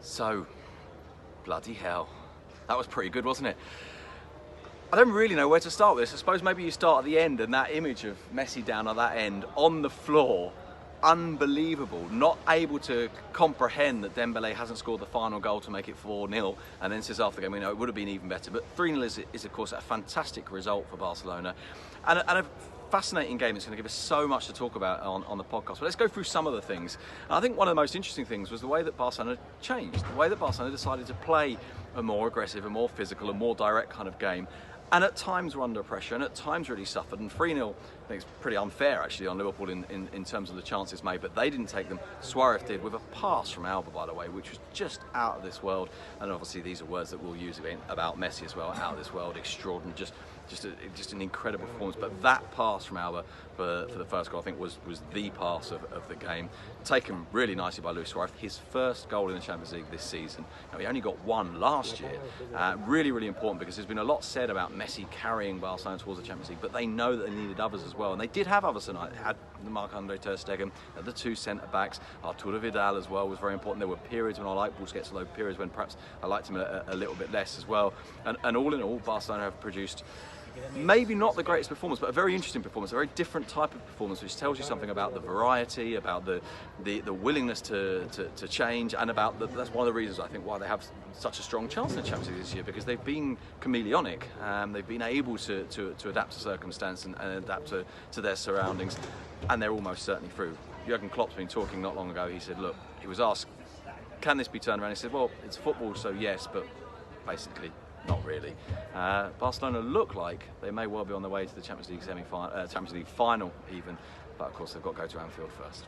So, bloody hell. That was pretty good, wasn't it? I don't really know where to start with this. I suppose maybe you start at the end, and that image of Messi down at that end on the floor, unbelievable. Not able to comprehend that Dembele hasn't scored the final goal to make it 4-0, and then says after the game, we know it would have been even better. But 3-0 is of course a fantastic result for Barcelona, and a fascinating game. It's going to give us so much to talk about on the podcast. But let's go through some of the things. And I think one of the most interesting things was the way that Barcelona changed, the way that Barcelona decided to play a more aggressive, a more physical, a more direct kind of game. And at times were under pressure, and at times really suffered. And 3-0, I think it's pretty unfair actually on Liverpool in terms of the chances made, but they didn't take them. Suarez did, with a pass from Alba, by the way, which was just out of this world. And obviously these are words that we'll use about Messi as well, out of this world, extraordinary, just an incredible performance. But that pass from Alba for the first goal, I think was the pass of the game. Taken really nicely by Luis Suarez, his first goal in the Champions League this season. Now, he only got one last year. Really, really important, because there's been a lot said about Messi carrying Barcelona towards the Champions League, but they know that they needed others as well, and they did have others tonight. They had Marc-Andre ter Stegen, the two centre-backs, Arturo Vidal as well was very important. There were periods when I liked Busquets, although periods when perhaps I liked him a little bit less as well. And all in all, Barcelona have produced maybe not the greatest performance, but a very interesting performance, a very different type of performance, which tells you something about the variety, about the willingness to change, and about that's one of the reasons I think why they have such a strong chance in the Champions League this year, because they've been chameleonic. They've been able to adapt to circumstance and adapt to their surroundings, and they're almost certainly through. Jurgen Klopp's been talking not long ago. He said, look, he was asked, can this be turned around? He said, well, it's football, so yes, but basically not really. Barcelona look like they may well be on their way to the Champions League Champions League final even, but of course they've got to go to Anfield first.